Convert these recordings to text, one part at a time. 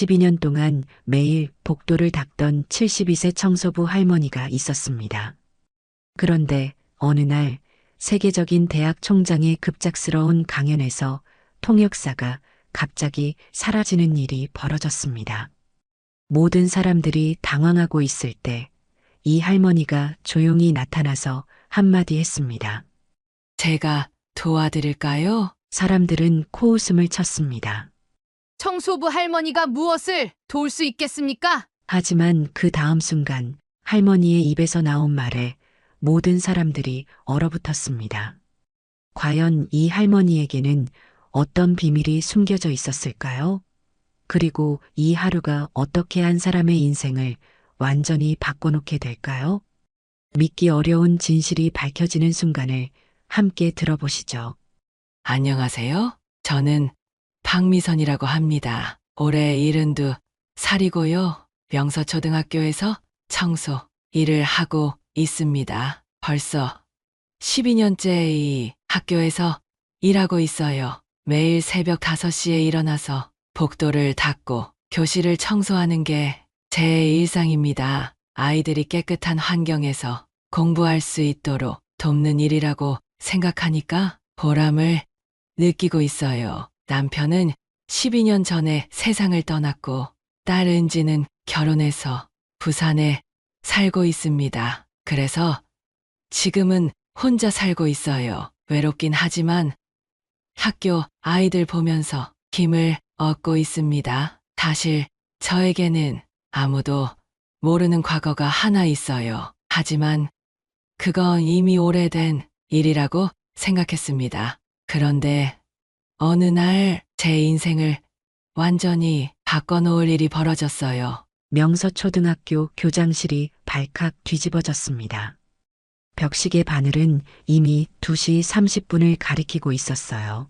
12년 동안 매일 복도를 닦던 72세 청소부 할머니가 있었습니다. 그런데 어느 날 세계적인 대학 총장의 급작스러운 강연에서 통역사가 갑자기 사라지는 일이 벌어졌습니다. 모든 사람들이 당황하고 있을 때 이 할머니가 조용히 나타나서 한마디 했습니다. 제가 도와드릴까요? 사람들은 코웃음을 쳤습니다. 청소부 할머니가 무엇을 도울 수 있겠습니까? 하지만 그 다음 순간 할머니의 입에서 나온 말에 모든 사람들이 얼어붙었습니다. 과연 이 할머니에게는 어떤 비밀이 숨겨져 있었을까요? 그리고 이 하루가 어떻게 한 사람의 인생을 완전히 바꿔놓게 될까요? 믿기 어려운 진실이 밝혀지는 순간을 함께 들어보시죠. 안녕하세요. 저는 박미선이라고 합니다. 올해 72살이고요. 명서초등학교에서 청소 일을 하고 있습니다. 벌써 12년째 이 학교에서 일하고 있어요. 매일 새벽 5시에 일어나서 복도를 닦고 교실을 청소하는 게 제 일상입니다. 아이들이 깨끗한 환경에서 공부할 수 있도록 돕는 일이라고 생각하니까 보람을 느끼고 있어요. 남편은 12년 전에 세상을 떠났고 딸 은지는 결혼해서 부산에 살고 있습니다. 그래서 지금은 혼자 살고 있어요. 외롭긴 하지만 학교 아이들 보면서 힘을 얻고 있습니다. 사실 저에게는 아무도 모르는 과거가 하나 있어요. 하지만 그건 이미 오래된 일이라고 생각했습니다. 그런데 어느 날 제 인생을 완전히 바꿔놓을 일이 벌어졌어요. 명서초등학교 교장실이 발칵 뒤집어졌습니다. 벽시계 바늘은 이미 2시 30분을 가리키고 있었어요.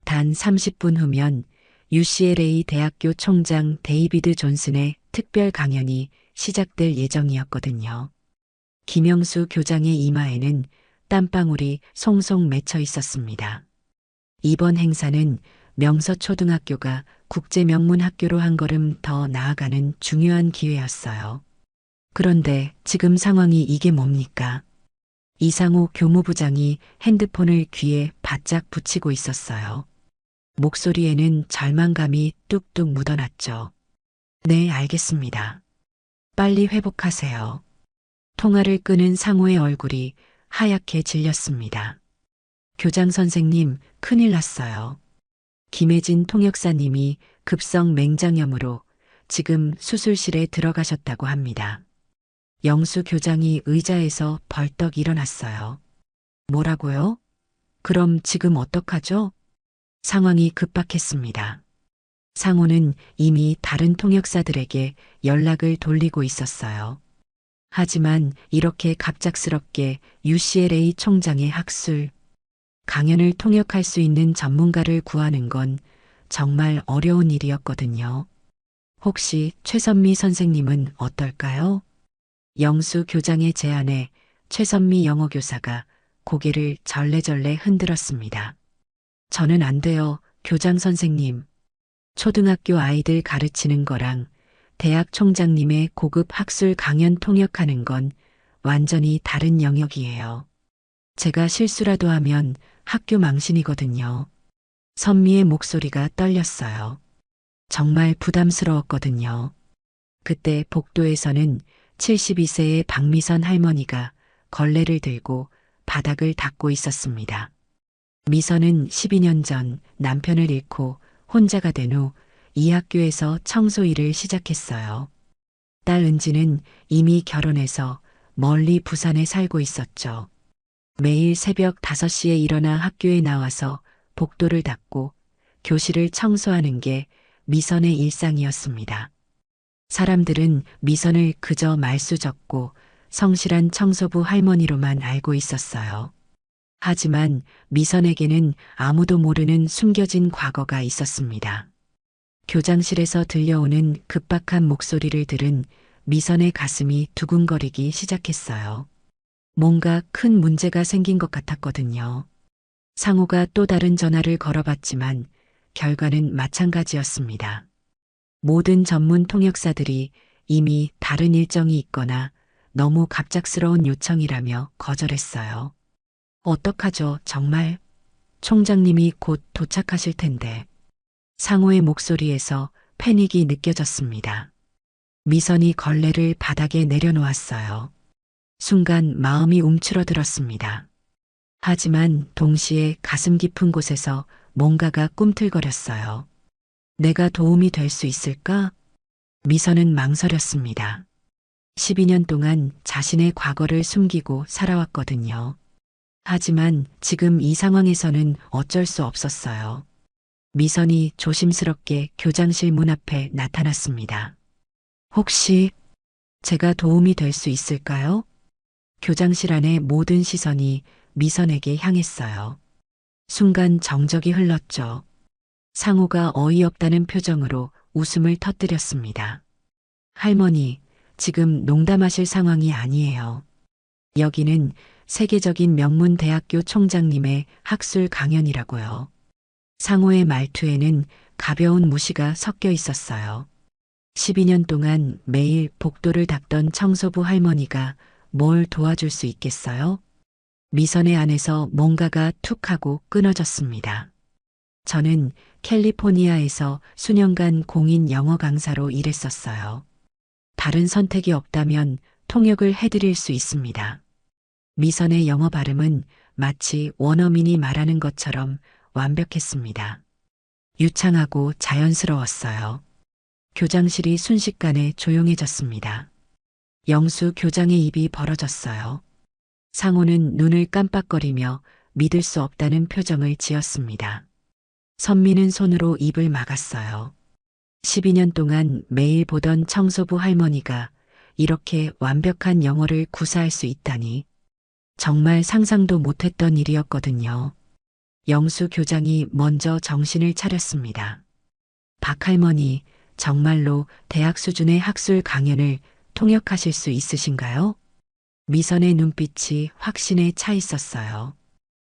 단 30분 후면 UCLA 대학교 총장 데이비드 존슨의 특별 강연이 시작될 예정이었거든요. 김영수 교장의 이마에는 땀방울이 송송 맺혀 있었습니다. 이번 행사는 명서초등학교가 국제명문학교로 한 걸음 더 나아가는 중요한 기회였어요. 그런데 지금 상황이 이게 뭡니까? 이상호 교무부장이 핸드폰을 귀에 바짝 붙이고 있었어요. 목소리에는 절망감이 뚝뚝 묻어났죠. 네, 알겠습니다. 빨리 회복하세요. 통화를 끄는 상호의 얼굴이 하얗게 질렸습니다. 교장 선생님, 큰일 났어요. 김혜진 통역사님이 급성 맹장염으로 지금 수술실에 들어가셨다고 합니다. 영수 교장이 의자에서 벌떡 일어났어요. 뭐라고요? 그럼 지금 어떡하죠? 상황이 급박했습니다. 상호는 이미 다른 통역사들에게 연락을 돌리고 있었어요. 하지만 이렇게 갑작스럽게 UCLA 총장의 학술, 강연을 통역할 수 있는 전문가를 구하는 건 정말 어려운 일이었거든요. 혹시 최선미 선생님은 어떨까요? 영수 교장의 제안에 최선미 영어교사가 고개를 절레절레 흔들었습니다. 저는 안 돼요, 교장 선생님. 초등학교 아이들 가르치는 거랑 대학 총장님의 고급 학술 강연 통역하는 건 완전히 다른 영역이에요. 제가 실수라도 하면 학교 망신이거든요. 선미의 목소리가 떨렸어요. 정말 부담스러웠거든요. 그때 복도에서는 72세의 박미선 할머니가 걸레를 들고 바닥을 닦고 있었습니다. 미선은 12년 전 남편을 잃고 혼자가 된 후 이 학교에서 청소 일을 시작했어요. 딸 은지는 이미 결혼해서 멀리 부산에 살고 있었죠. 매일 새벽 5시에 일어나 학교에 나와서 복도를 닦고 교실을 청소하는 게 미선의 일상이었습니다. 사람들은 미선을 그저 말수 적고 성실한 청소부 할머니로만 알고 있었어요. 하지만 미선에게는 아무도 모르는 숨겨진 과거가 있었습니다. 교장실에서 들려오는 급박한 목소리를 들은 미선의 가슴이 두근거리기 시작했어요. 뭔가 큰 문제가 생긴 것 같았거든요. 상호가 또 다른 전화를 걸어봤지만 결과는 마찬가지였습니다. 모든 전문 통역사들이 이미 다른 일정이 있거나 너무 갑작스러운 요청이라며 거절했어요. 어떡하죠, 정말? 총장님이 곧 도착하실 텐데. 상호의 목소리에서 패닉이 느껴졌습니다. 미선이 걸레를 바닥에 내려놓았어요. 순간 마음이 움츠러들었습니다. 하지만 동시에 가슴 깊은 곳에서 뭔가가 꿈틀거렸어요. 내가 도움이 될 수 있을까? 미선은 망설였습니다. 12년 동안 자신의 과거를 숨기고 살아왔거든요. 하지만 지금 이 상황에서는 어쩔 수 없었어요. 미선이 조심스럽게 교장실 문 앞에 나타났습니다. 혹시 제가 도움이 될 수 있을까요? 교장실 안의 모든 시선이 미선에게 향했어요. 순간 정적이 흘렀죠. 상호가 어이없다는 표정으로 웃음을 터뜨렸습니다. 할머니, 지금 농담하실 상황이 아니에요. 여기는 세계적인 명문 대학교 총장님의 학술 강연이라고요. 상호의 말투에는 가벼운 무시가 섞여 있었어요. 12년 동안 매일 복도를 닦던 청소부 할머니가 뭘 도와줄 수 있겠어요? 미선의 안에서 뭔가가 툭 하고 끊어졌습니다. 저는 캘리포니아에서 수년간 공인 영어 강사로 일했었어요. 다른 선택이 없다면 통역을 해드릴 수 있습니다. 미선의 영어 발음은 마치 원어민이 말하는 것처럼 완벽했습니다. 유창하고 자연스러웠어요. 교장실이 순식간에 조용해졌습니다. 영수 교장의 입이 벌어졌어요. 상호는 눈을 깜빡거리며 믿을 수 없다는 표정을 지었습니다. 선미는 손으로 입을 막았어요. 12년 동안 매일 보던 청소부 할머니가 이렇게 완벽한 영어를 구사할 수 있다니 정말 상상도 못했던 일이었거든요. 영수 교장이 먼저 정신을 차렸습니다. 박 할머니, 정말로 대학 수준의 학술 강연을 통역하실 수 있으신가요? 미선의 눈빛이 확신에 차 있었어요.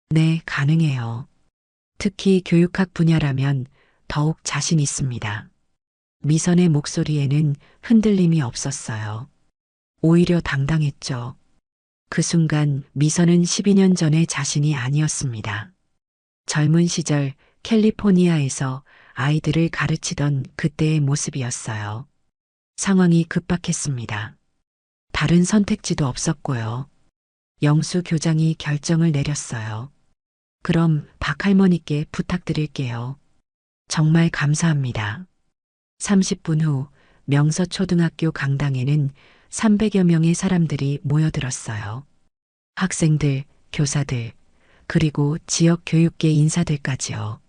네, 가능해요. 특히 교육학 분야라면 더욱 자신 있습니다. 미선의 목소리에는 흔들림이 없었어요. 오히려 당당했죠. 그 순간 미선은 12년 전의 자신이 아니었습니다. 젊은 시절 캘리포니아에서 아이들을 가르치던 그때의 모습이었어요. 상황이 급박했습니다. 다른 선택지도 없었고요. 영수 교장이 결정을 내렸어요. 그럼 박 할머니께 부탁드릴게요. 정말 감사합니다. 30분 후 명서초등학교 강당에는 300여 명의 사람들이 모여들었어요. 학생들, 교사들, 그리고 지역 교육계 인사들까지요.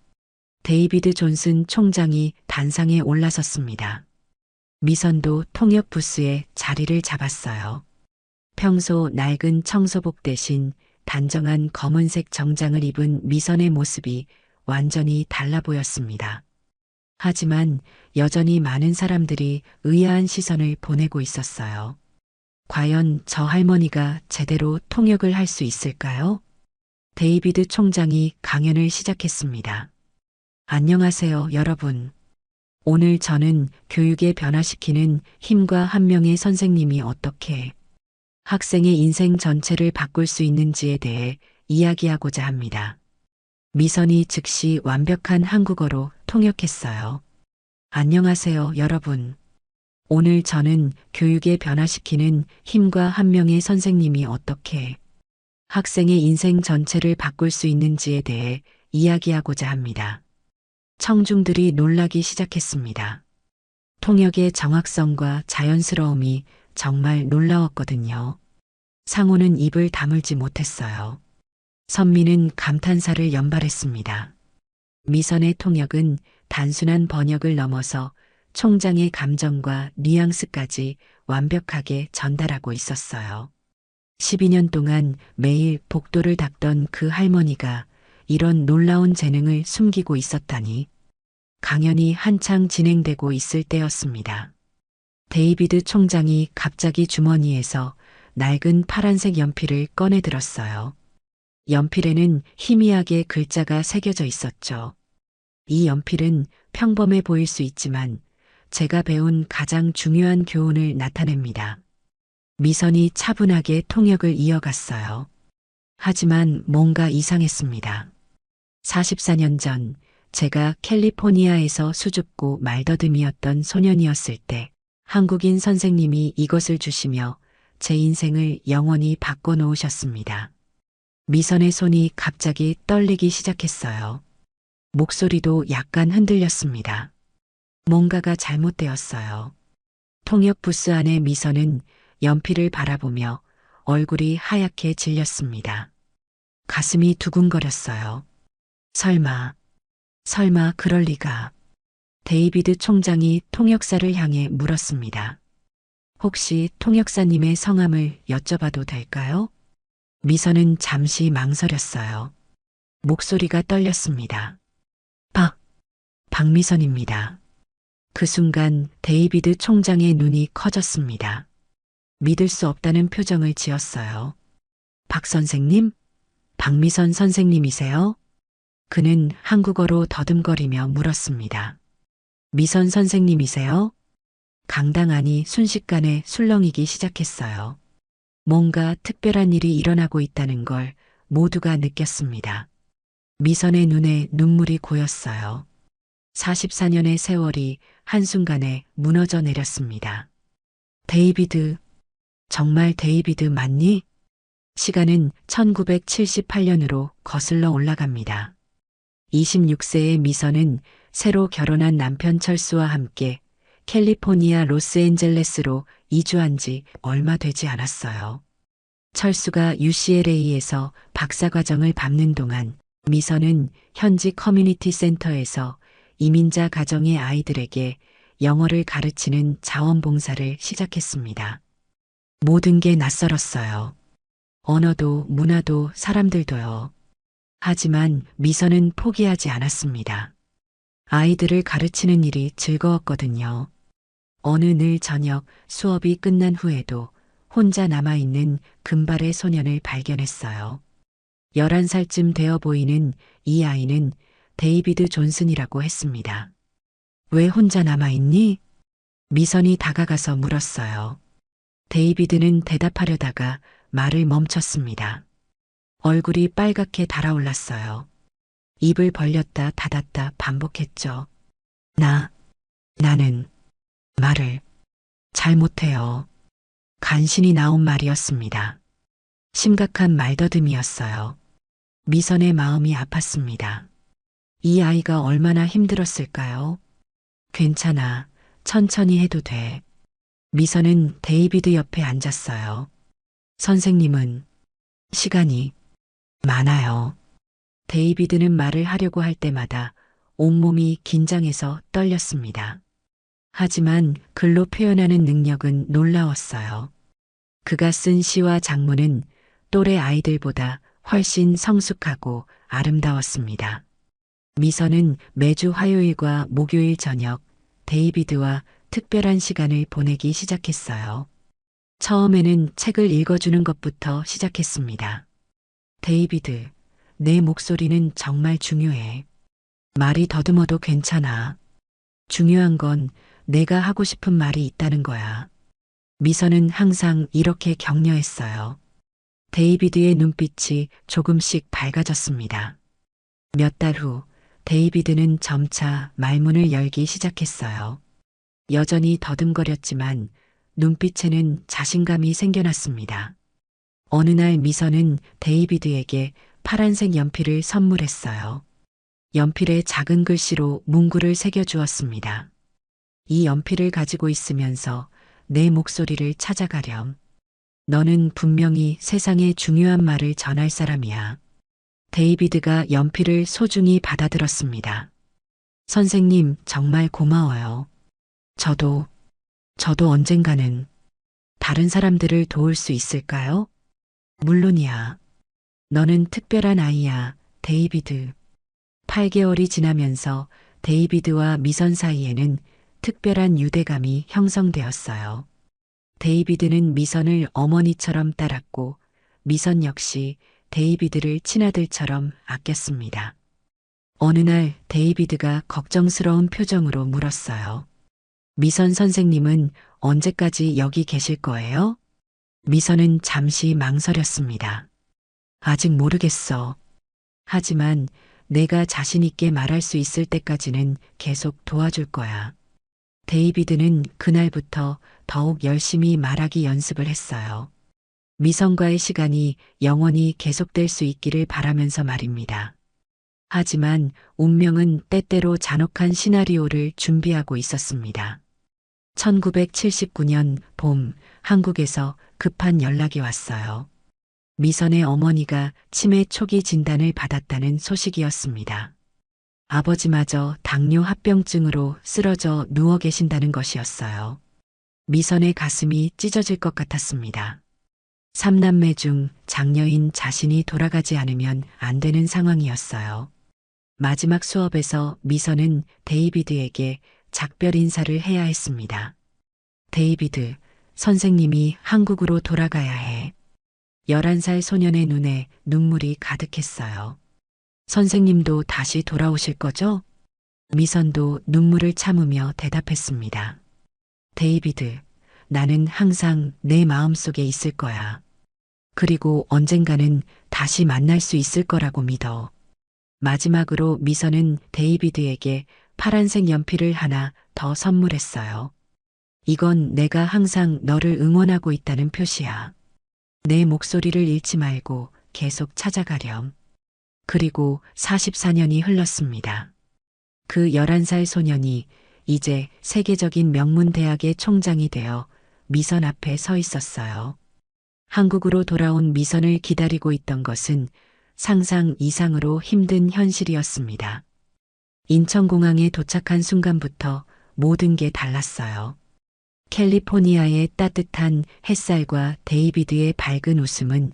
데이비드 존슨 총장이 단상에 올라섰습니다. 미선도 통역 부스에 자리를 잡았어요. 평소 낡은 청소복 대신 단정한 검은색 정장을 입은 미선의 모습이 완전히 달라 보였습니다. 하지만 여전히 많은 사람들이 의아한 시선을 보내고 있었어요. 과연 저 할머니가 제대로 통역을 할 수 있을까요? 데이비드 총장이 강연을 시작했습니다. 안녕하세요, 여러분. 오늘 저는 교육에 변화시키는 힘과 한 명의 선생님이 어떻게 학생의 인생 전체를 바꿀 수 있는지에 대해 이야기하고자 합니다. 미선이 즉시 완벽한 한국어로 통역했어요. 안녕하세요, 여러분. 오늘 저는 교육에 변화시키는 힘과 한 명의 선생님이 어떻게 학생의 인생 전체를 바꿀 수 있는지에 대해 이야기하고자 합니다. 청중들이 놀라기 시작했습니다. 통역의 정확성과 자연스러움이 정말 놀라웠거든요. 상호는 입을 다물지 못했어요. 선미는 감탄사를 연발했습니다. 미선의 통역은 단순한 번역을 넘어서 총장의 감정과 뉘앙스까지 완벽하게 전달하고 있었어요. 12년 동안 매일 복도를 닦던 그 할머니가 이런 놀라운 재능을 숨기고 있었다니. 강연이 한창 진행되고 있을 때였습니다. 데이비드 총장이 갑자기 주머니에서 낡은 파란색 연필을 꺼내 들었어요. 연필에는 희미하게 글자가 새겨져 있었죠. 이 연필은 평범해 보일 수 있지만 제가 배운 가장 중요한 교훈을 나타냅니다. 미선이 차분하게 통역을 이어갔어요. 하지만 뭔가 이상했습니다. 44년 전 제가 캘리포니아에서 수줍고 말더듬이었던 소년이었을 때 한국인 선생님이 이것을 주시며 제 인생을 영원히 바꿔놓으셨습니다. 미선의 손이 갑자기 떨리기 시작했어요. 목소리도 약간 흔들렸습니다. 뭔가가 잘못되었어요. 통역 부스 안에 미선은 연필을 바라보며 얼굴이 하얗게 질렸습니다. 가슴이 두근거렸어요. 설마 그럴 리가. 데이비드 총장이 통역사를 향해 물었습니다. 혹시 통역사님의 성함을 여쭤봐도 될까요? 미선은 잠시 망설였어요. 목소리가 떨렸습니다. 박미선입니다. 그 순간 데이비드 총장의 눈이 커졌습니다. 믿을 수 없다는 표정을 지었어요. 박 선생님? 박미선 선생님이세요? 그는 한국어로 더듬거리며 물었습니다. 미선 선생님이세요? 강당 안이 순식간에 술렁이기 시작했어요. 뭔가 특별한 일이 일어나고 있다는 걸 모두가 느꼈습니다. 미선의 눈에 눈물이 고였어요. 44년의 세월이 한순간에 무너져 내렸습니다. 데이비드, 정말 데이비드 맞니? 시간은 1978년으로 거슬러 올라갑니다. 26세의 미선은 새로 결혼한 남편 철수와 함께 캘리포니아 로스앤젤레스로 이주한 지 얼마 되지 않았어요. 철수가 UCLA에서 박사과정을 밟는 동안 미선은 현지 커뮤니티 센터에서 이민자 가정의 아이들에게 영어를 가르치는 자원봉사를 시작했습니다. 모든 게 낯설었어요. 언어도 문화도 사람들도요. 하지만 미선은 포기하지 않았습니다. 아이들을 가르치는 일이 즐거웠거든요. 어느 늘 저녁 수업이 끝난 후에도 혼자 남아있는 금발의 소년을 발견했어요. 11살쯤 되어 보이는 이 아이는 데이비드 존슨이라고 했습니다. 왜 혼자 남아있니? 미선이 다가가서 물었어요. 데이비드는 대답하려다가 말을 멈췄습니다. 얼굴이 빨갛게 달아올랐어요. 입을 벌렸다 닫았다 반복했죠. 나는 말을 잘 못해요. 간신히 나온 말이었습니다. 심각한 말더듬이었어요. 미선의 마음이 아팠습니다. 이 아이가 얼마나 힘들었을까요? 괜찮아. 천천히 해도 돼. 미선은 데이비드 옆에 앉았어요. 선생님은 시간이 많아요. 데이비드는 말을 하려고 할 때마다 온몸이 긴장해서 떨렸습니다. 하지만 글로 표현하는 능력은 놀라웠어요. 그가 쓴 시와 작문은 또래 아이들보다 훨씬 성숙하고 아름다웠습니다. 미선은 매주 화요일과 목요일 저녁 데이비드와 특별한 시간을 보내기 시작했어요. 처음에는 책을 읽어주는 것부터 시작했습니다. 데이비드, 내 목소리는 정말 중요해. 말이 더듬어도 괜찮아. 중요한 건 내가 하고 싶은 말이 있다는 거야. 미선은 항상 이렇게 격려했어요. 데이비드의 눈빛이 조금씩 밝아졌습니다. 몇 달 후 데이비드는 점차 말문을 열기 시작했어요. 여전히 더듬거렸지만 눈빛에는 자신감이 생겨났습니다. 어느 날 미선은 데이비드에게 파란색 연필을 선물했어요. 연필에 작은 글씨로 문구를 새겨주었습니다. 이 연필을 가지고 있으면서 내 목소리를 찾아가렴. 너는 분명히 세상에 중요한 말을 전할 사람이야. 데이비드가 연필을 소중히 받아들었습니다. 선생님, 정말 고마워요. 저도 언젠가는 다른 사람들을 도울 수 있을까요? 물론이야. 너는 특별한 아이야, 데이비드. 8개월이 지나면서 데이비드와 미선 사이에는 특별한 유대감이 형성되었어요. 데이비드는 미선을 어머니처럼 따랐고 미선 역시 데이비드를 친아들처럼 아꼈습니다. 어느 날 데이비드가 걱정스러운 표정으로 물었어요. 미선 선생님은 언제까지 여기 계실 거예요? 미선은 잠시 망설였습니다. 아직 모르겠어. 하지만 내가 자신 있게 말할 수 있을 때까지는 계속 도와줄 거야. 데이비드는 그날부터 더욱 열심히 말하기 연습을 했어요. 미선과의 시간이 영원히 계속될 수 있기를 바라면서 말입니다. 하지만 운명은 때때로 잔혹한 시나리오를 준비하고 있었습니다. 1979년 봄, 한국에서 급한 연락이 왔어요. 미선의 어머니가 치매 초기 진단을 받았다는 소식이었습니다. 아버지마저 당뇨 합병증으로 쓰러져 누워 계신다는 것이었어요. 미선의 가슴이 찢어질 것 같았습니다. 3남매 중 장녀인 자신이 돌아가지 않으면 안 되는 상황이었어요. 마지막 수업에서 미선은 데이비드에게 작별 인사를 해야 했습니다. 데이비드, 선생님이 한국으로 돌아가야 해. 11살 소년의 눈에 눈물이 가득했어요. 선생님도 다시 돌아오실 거죠? 미선도 눈물을 참으며 대답했습니다. 데이비드, 나는 항상 내 마음속에 있을 거야. 그리고 언젠가는 다시 만날 수 있을 거라고 믿어. 마지막으로 미선은 데이비드에게 파란색 연필을 하나 더 선물했어요. 이건 내가 항상 너를 응원하고 있다는 표시야. 내 목소리를 잃지 말고 계속 찾아가렴. 그리고 44년이 흘렀습니다. 그 11살 소년이 이제 세계적인 명문 대학의 총장이 되어 미선 앞에 서 있었어요. 한국으로 돌아온 미선을 기다리고 있던 것은 상상 이상으로 힘든 현실이었습니다. 인천공항에 도착한 순간부터 모든 게 달랐어요. 캘리포니아의 따뜻한 햇살과 데이비드의 밝은 웃음은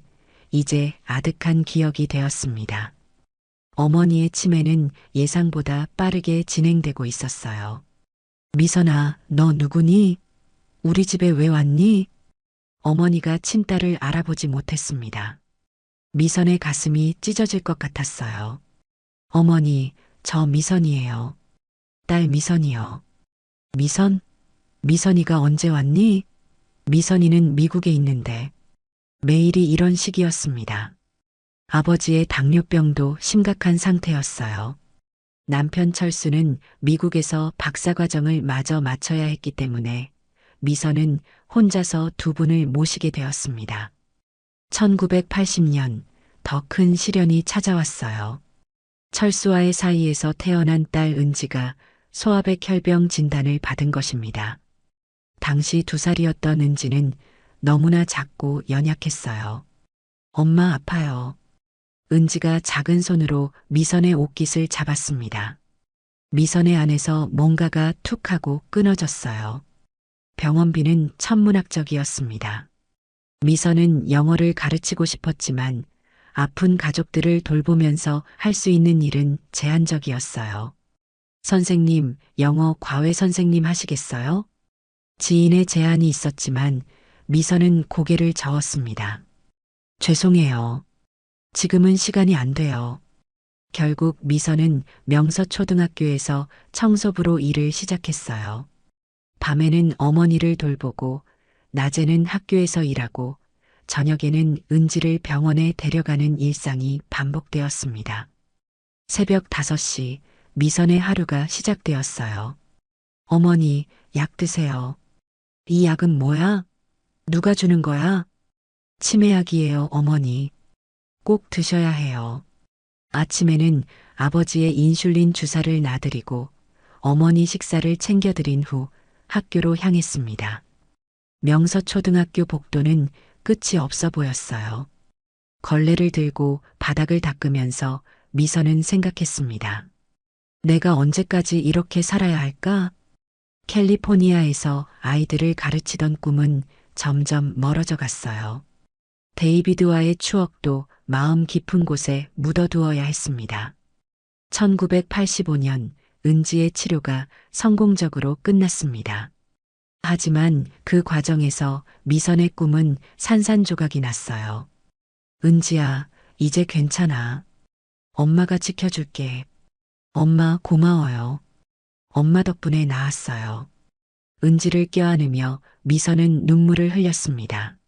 이제 아득한 기억이 되었습니다. 어머니의 치매는 예상보다 빠르게 진행되고 있었어요. 미선아, 너 누구니? 우리 집에 왜 왔니? 어머니가 친딸을 알아보지 못했습니다. 미선의 가슴이 찢어질 것 같았어요. 어머니, 저 미선이에요. 딸 미선이요. 미선? 미선이가 언제 왔니? 미선이는 미국에 있는데 매일이 이런 식이었습니다. 아버지의 당뇨병도 심각한 상태였어요. 남편 철수는 미국에서 박사과정을 마저 마쳐야 했기 때문에 미선은 혼자서 두 분을 모시게 되었습니다. 1980년 더 큰 시련이 찾아왔어요. 철수와의 사이에서 태어난 딸 은지가 소아백 혈병 진단을 받은 것입니다. 당시 2살이었던 은지는 너무나 작고 연약했어요. 엄마 아파요. 은지가 작은 손으로 미선의 옷깃을 잡았습니다. 미선의 안에서 뭔가가 툭 하고 끊어졌어요. 병원비는 천문학적이었습니다. 미선은 영어를 가르치고 싶었지만 아픈 가족들을 돌보면서 할 수 있는 일은 제한적이었어요. 선생님, 영어 과외 선생님 하시겠어요? 지인의 제안이 있었지만 미선은 고개를 저었습니다. 죄송해요. 지금은 시간이 안 돼요. 결국 미선은 명서초등학교에서 청소부로 일을 시작했어요. 밤에는 어머니를 돌보고 낮에는 학교에서 일하고 저녁에는 은지를 병원에 데려가는 일상이 반복되었습니다. 새벽 5시 미선의 하루가 시작되었어요. 어머니, 약 드세요. 이 약은 뭐야? 누가 주는 거야? 치매약이에요, 어머니. 꼭 드셔야 해요. 아침에는 아버지의 인슐린 주사를 놔드리고 어머니 식사를 챙겨드린 후 학교로 향했습니다. 명서초등학교 복도는 끝이 없어 보였어요. 걸레를 들고 바닥을 닦으면서 미선은 생각했습니다. 내가 언제까지 이렇게 살아야 할까? 캘리포니아에서 아이들을 가르치던 꿈은 점점 멀어져 갔어요. 데이비드와의 추억도 마음 깊은 곳에 묻어두어야 했습니다. 1985년 은지의 치료가 성공적으로 끝났습니다. 하지만 그 과정에서 미선의 꿈은 산산조각이 났어요. 은지야, 이제 괜찮아. 엄마가 지켜줄게. 엄마 고마워요. 엄마 덕분에 나았어요. 은지를 껴안으며 미선은 눈물을 흘렸습니다.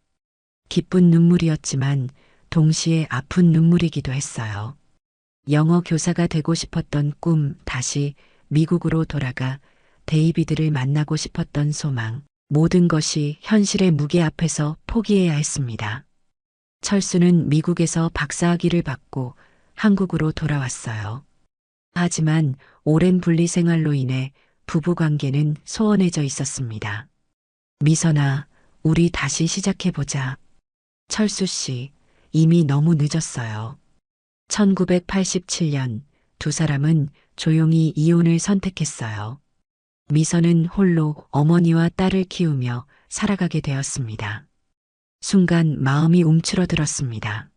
기쁜 눈물이었지만 동시에 아픈 눈물이기도 했어요. 영어 교사가 되고 싶었던 꿈, 다시 미국으로 돌아가 데이비드를 만나고 싶었던 소망, 모든 것이 현실의 무게 앞에서 포기해야 했습니다. 철수는 미국에서 박사학위를 받고 한국으로 돌아왔어요. 하지만 오랜 분리 생활로 인해 부부 관계는 소원해져 있었습니다. 미선아, 우리 다시 시작해보자. 철수 씨, 이미 너무 늦었어요. 1987년 두 사람은 조용히 이혼을 선택했어요. 미선은 홀로 어머니와 딸을 키우며 살아가게 되었습니다. 순간 마음이 움츠러들었습니다.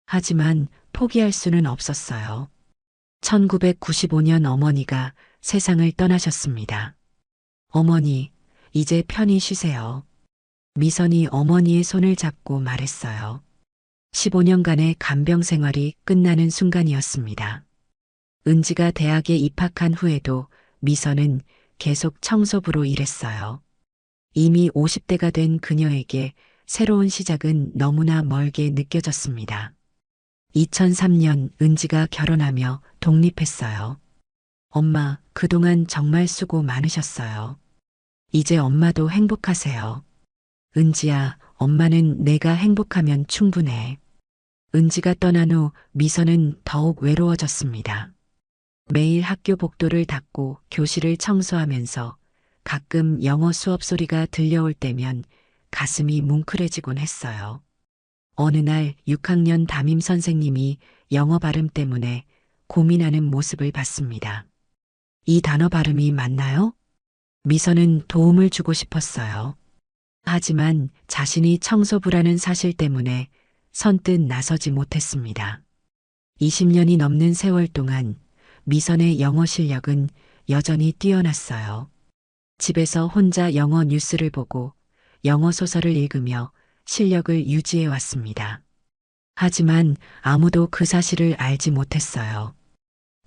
하지만 포기할 수는 없었어요. 1995년 어머니가 세상을 떠나셨습니다. 어머니, 이제 편히 쉬세요. 미선이 어머니의 손을 잡고 말했어요. 15년간의 간병 생활이 끝나는 순간이었습니다. 은지가 대학에 입학한 후에도 미선은 계속 청소부로 일했어요. 이미 50대가 된 그녀에게 새로운 시작은 너무나 멀게 느껴졌습니다. 2003년 은지가 결혼하며 독립했어요. 엄마, 그동안 정말 수고 많으셨어요. 이제 엄마도 행복하세요. 은지야, 엄마는 내가 행복하면 충분해. 은지가 떠난 후 미선은 더욱 외로워졌습니다. 매일 학교 복도를 닦고 교실을 청소하면서 가끔 영어 수업 소리가 들려올 때면 가슴이 뭉클해지곤 했어요. 어느 날 6학년 담임 선생님이 영어 발음 때문에 고민하는 모습을 봤습니다. 이 단어 발음이 맞나요? 미선은 도움을 주고 싶었어요. 하지만 자신이 청소부라는 사실 때문에 선뜻 나서지 못했습니다. 20년이 넘는 세월 동안 미선의 영어 실력은 여전히 뛰어났어요. 집에서 혼자 영어 뉴스를 보고 영어 소설을 읽으며 실력을 유지해 왔습니다. 하지만 아무도 그 사실을 알지 못했어요.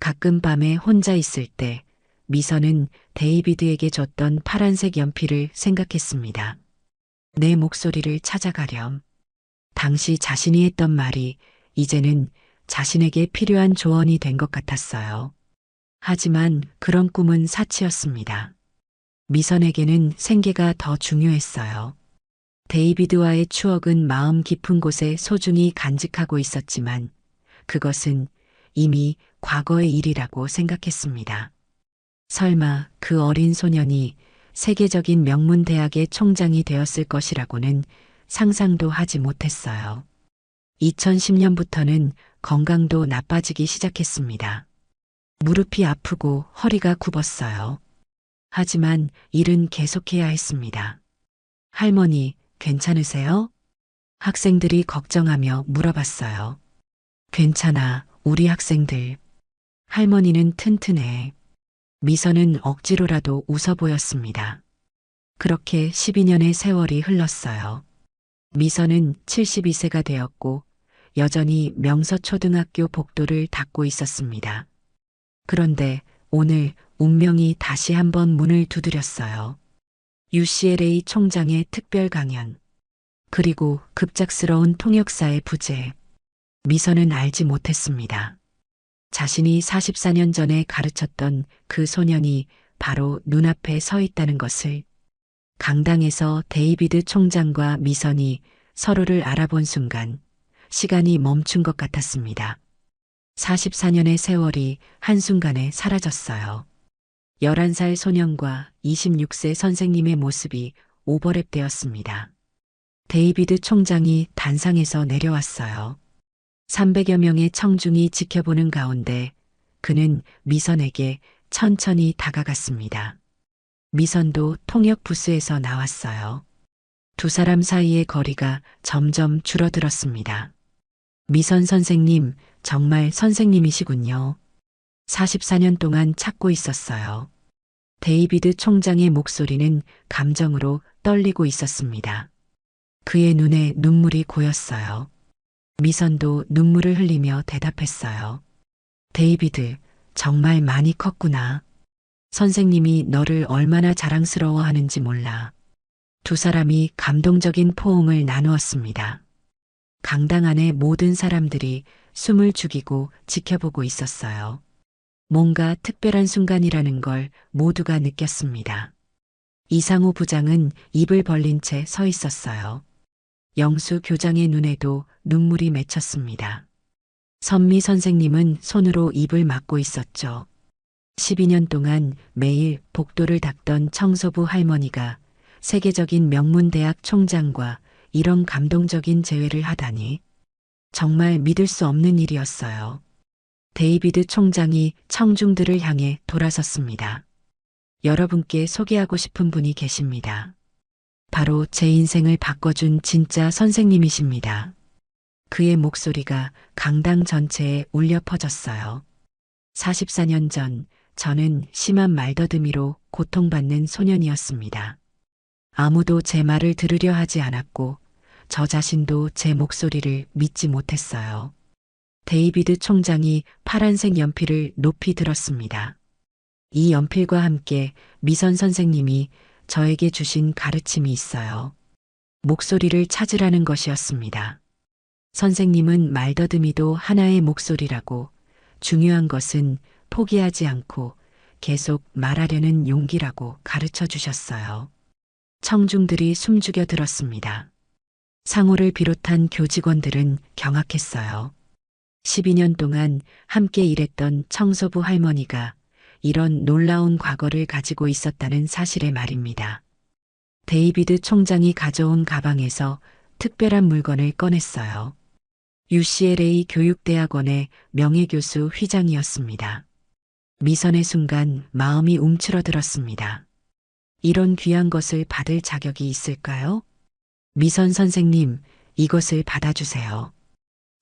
가끔 밤에 혼자 있을 때 미선은 데이비드에게 줬던 파란색 연필을 생각했습니다. 내 목소리를 찾아가렴. 당시 자신이 했던 말이 이제는 자신에게 필요한 조언이 된 것 같았어요. 하지만 그런 꿈은 사치였습니다. 미선에게는 생계가 더 중요했어요. 데이비드와의 추억은 마음 깊은 곳에 소중히 간직하고 있었지만 그것은 이미 과거의 일이라고 생각했습니다. 설마 그 어린 소년이 세계적인 명문 대학의 총장이 되었을 것이라고는 상상도 하지 못했어요. 2010년부터는 건강도 나빠지기 시작했습니다. 무릎이 아프고 허리가 굽었어요. 하지만 일은 계속해야 했습니다. 할머니, 괜찮으세요? 학생들이 걱정하며 물어봤어요. 괜찮아, 우리 학생들. 할머니는 튼튼해. 미선은 억지로라도 웃어 보였습니다. 그렇게 12년의 세월이 흘렀어요. 미선은 72세가 되었고 여전히 명서초등학교 복도를 닦고 있었습니다. 그런데 오늘 운명이 다시 한번 문을 두드렸어요. UCLA 총장의 특별 강연, 그리고 급작스러운 통역사의 부재. 미선은 알지 못했습니다. 자신이 44년 전에 가르쳤던 그 소년이 바로 눈앞에 서 있다는 것을. 강당에서 데이비드 총장과 미선이 서로를 알아본 순간 시간이 멈춘 것 같았습니다. 44년의 세월이 한순간에 사라졌어요. 11살 소년과 26세 선생님의 모습이 오버랩되었습니다. 데이비드 총장이 단상에서 내려왔어요. 300여 명의 청중이 지켜보는 가운데 그는 미선에게 천천히 다가갔습니다. 미선도 통역 부스에서 나왔어요. 두 사람 사이의 거리가 점점 줄어들었습니다. 미선 선생님, 정말 선생님이시군요. 44년 동안 찾고 있었어요. 데이비드 총장의 목소리는 감정으로 떨리고 있었습니다. 그의 눈에 눈물이 고였어요. 미선도 눈물을 흘리며 대답했어요. 데이비드, 정말 많이 컸구나. 선생님이 너를 얼마나 자랑스러워하는지 몰라. 두 사람이 감동적인 포옹을 나누었습니다. 강당 안의 모든 사람들이 숨을 죽이고 지켜보고 있었어요. 뭔가 특별한 순간이라는 걸 모두가 느꼈습니다. 이상우 부장은 입을 벌린 채 서 있었어요. 영수 교장의 눈에도 눈물이 맺혔습니다. 선미 선생님은 손으로 입을 막고 있었죠. 12년 동안 매일 복도를 닦던 청소부 할머니가 세계적인 명문대학 총장과 이런 감동적인 재회를 하다니 정말 믿을 수 없는 일이었어요. 데이비드 총장이 청중들을 향해 돌아섰습니다. 여러분께 소개하고 싶은 분이 계십니다. 바로 제 인생을 바꿔준 진짜 선생님이십니다. 그의 목소리가 강당 전체에 울려 퍼졌어요. 44년 전 저는 심한 말더듬이로 고통받는 소년이었습니다. 아무도 제 말을 들으려 하지 않았고 저 자신도 제 목소리를 믿지 못했어요. 데이비드 총장이 파란색 연필을 높이 들었습니다. 이 연필과 함께 미선 선생님이 저에게 주신 가르침이 있어요. 목소리를 찾으라는 것이었습니다. 선생님은 말더듬이도 하나의 목소리라고, 중요한 것은 포기하지 않고 계속 말하려는 용기라고 가르쳐 주셨어요. 청중들이 숨죽여 들었습니다. 상호를 비롯한 교직원들은 경악했어요. 12년 동안 함께 일했던 청소부 할머니가 이런 놀라운 과거를 가지고 있었다는 사실에 말입니다. 데이비드 총장이 가져온 가방에서 특별한 물건을 꺼냈어요. UCLA 교육대학원의 명예교수 휘장이었습니다. 미선의 순간 마음이 움츠러들었습니다. 이런 귀한 것을 받을 자격이 있을까요? 미선 선생님, 이것을 받아주세요.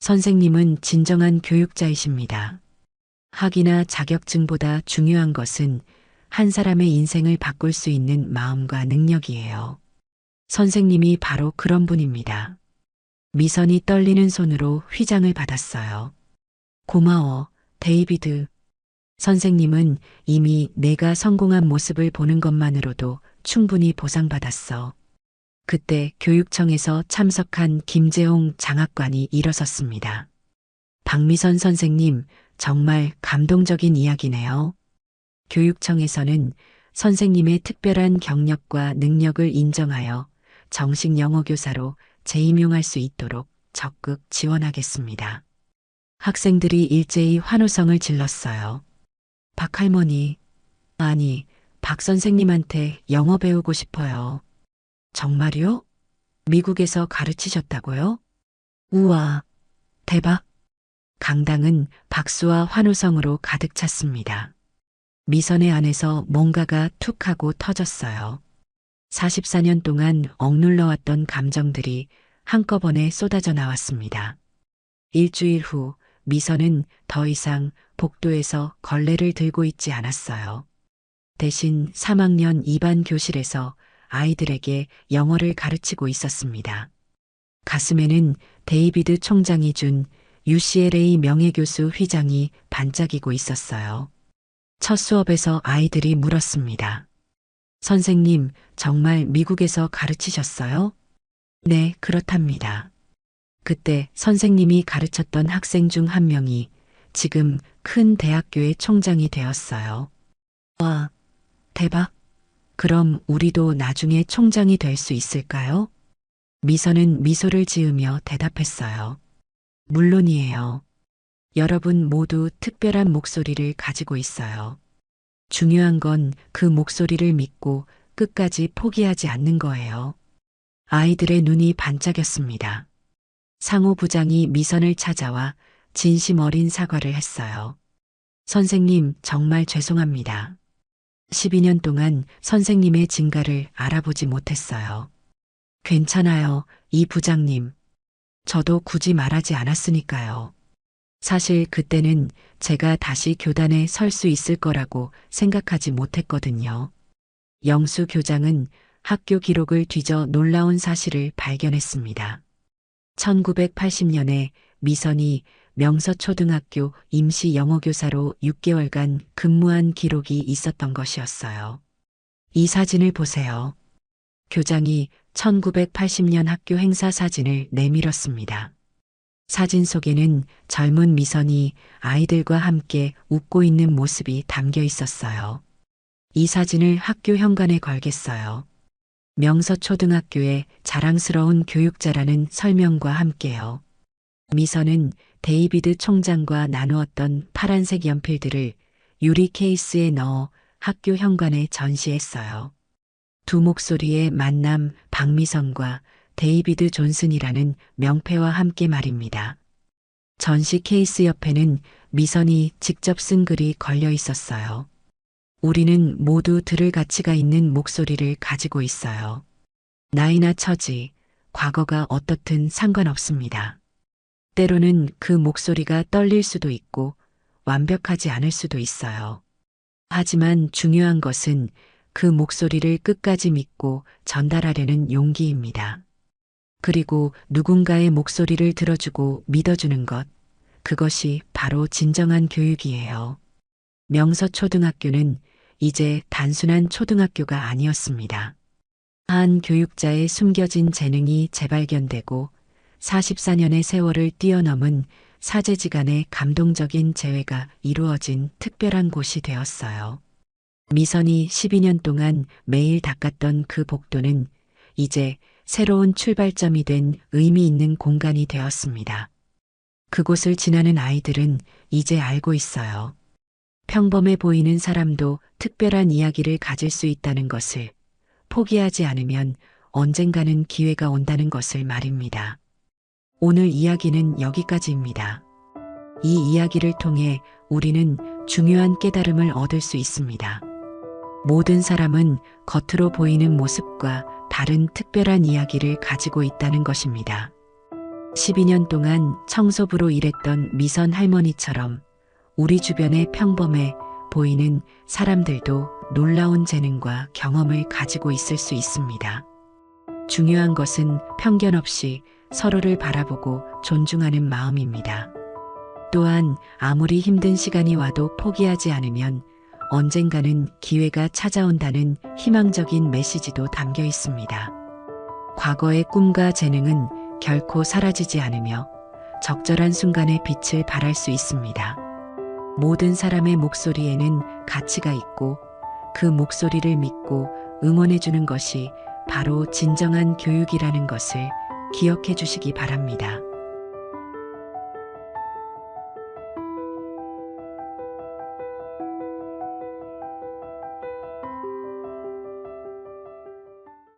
선생님은 진정한 교육자이십니다. 학위나 자격증보다 중요한 것은 한 사람의 인생을 바꿀 수 있는 마음과 능력이에요. 선생님이 바로 그런 분입니다. 미선이 떨리는 손으로 휘장을 받았어요. 고마워, 데이비드. 선생님은 이미 내가 성공한 모습을 보는 것만으로도 충분히 보상받았어. 그때 교육청에서 참석한 김재홍 장학관이 일어섰습니다. 박미선 선생님, 정말 감동적인 이야기네요. 교육청에서는 선생님의 특별한 경력과 능력을 인정하여 정식 영어교사로 재임용할 수 있도록 적극 지원하겠습니다. 학생들이 일제히 환호성을 질렀어요. 박 할머니, 아니, 박 선생님한테 영어 배우고 싶어요. 정말요? 미국에서 가르치셨다고요? 우와, 대박. 강당은 박수와 환호성으로 가득 찼습니다. 미선의 안에서 뭔가가 툭 하고 터졌어요. 44년 동안 억눌러왔던 감정들이 한꺼번에 쏟아져 나왔습니다. 일주일 후 미선은 더 이상 복도에서 걸레를 들고 있지 않았어요. 대신 3학년 2반 교실에서 아이들에게 영어를 가르치고 있었습니다. 가슴에는 데이비드 총장이 준 UCLA 명예교수 휘장이 반짝이고 있었어요. 첫 수업에서 아이들이 물었습니다. 선생님, 정말 미국에서 가르치셨어요? 네, 그렇답니다. 그때 선생님이 가르쳤던 학생 중 한 명이 지금 큰 대학교의 총장이 되었어요. 와, 대박. 그럼 우리도 나중에 총장이 될 수 있을까요? 미선은 미소를 지으며 대답했어요. 물론이에요. 여러분 모두 특별한 목소리를 가지고 있어요. 중요한 건 그 목소리를 믿고 끝까지 포기하지 않는 거예요. 아이들의 눈이 반짝였습니다. 상호 부장이 미선을 찾아와 진심 어린 사과를 했어요. 선생님, 정말 죄송합니다. 12년 동안 선생님의 진가를 알아보지 못했어요. 괜찮아요, 이 부장님. 저도 굳이 말하지 않았으니까요. 사실 그때는 제가 다시 교단에 설 수 있을 거라고 생각하지 못했거든요. 영수 교장은 학교 기록을 뒤져 놀라운 사실을 발견했습니다. 1980년에 미선이 명서초등학교 임시 영어교사로 6개월간 근무한 기록이 있었던 것이었어요. 이 사진을 보세요. 교장이 1980년 학교 행사 사진을 내밀었습니다. 사진 속에는 젊은 미선이 아이들과 함께 웃고 있는 모습이 담겨 있었어요. 이 사진을 학교 현관에 걸겠어요. 명서초등학교의 자랑스러운 교육자라는 설명과 함께요. 미선은 데이비드 총장과 나누었던 파란색 연필들을 유리 케이스에 넣어 학교 현관에 전시했어요. 두 목소리의 만남 박미선과 데이비드 존슨이라는 명패와 함께 말입니다. 전시 케이스 옆에는 미선이 직접 쓴 글이 걸려 있었어요. 우리는 모두 들을 가치가 있는 목소리를 가지고 있어요. 나이나 처지, 과거가 어떻든 상관없습니다. 때로는 그 목소리가 떨릴 수도 있고 완벽하지 않을 수도 있어요. 하지만 중요한 것은 그 목소리를 끝까지 믿고 전달하려는 용기입니다. 그리고 누군가의 목소리를 들어주고 믿어주는 것, 그것이 바로 진정한 교육이에요. 명서초등학교는 이제 단순한 초등학교가 아니었습니다. 한 교육자의 숨겨진 재능이 재발견되고 44년의 세월을 뛰어넘은 사제지간의 감동적인 재회가 이루어진 특별한 곳이 되었어요. 미선이 12년 동안 매일 닦았던 그 복도는 이제 새로운 출발점이 된 의미 있는 공간이 되었습니다. 그곳을 지나는 아이들은 이제 알고 있어요. 평범해 보이는 사람도 특별한 이야기를 가질 수 있다는 것을, 포기하지 않으면 언젠가는 기회가 온다는 것을 말입니다. 오늘 이야기는 여기까지입니다. 이 이야기를 통해 우리는 중요한 깨달음을 얻을 수 있습니다. 모든 사람은 겉으로 보이는 모습과 다른 특별한 이야기를 가지고 있다는 것입니다. 12년 동안 청소부로 일했던 미선 할머니처럼 우리 주변에 평범해 보이는 사람들도 놀라운 재능과 경험을 가지고 있을 수 있습니다. 중요한 것은 편견 없이 서로를 바라보고 존중하는 마음입니다. 또한 아무리 힘든 시간이 와도 포기하지 않으면 언젠가는 기회가 찾아온다는 희망적인 메시지도 담겨 있습니다. 과거의 꿈과 재능은 결코 사라지지 않으며 적절한 순간에 빛을 발할 수 있습니다. 모든 사람의 목소리에는 가치가 있고 그 목소리를 믿고 응원해 주는 것이 바로 진정한 교육이라는 것을 기억해 주시기 바랍니다.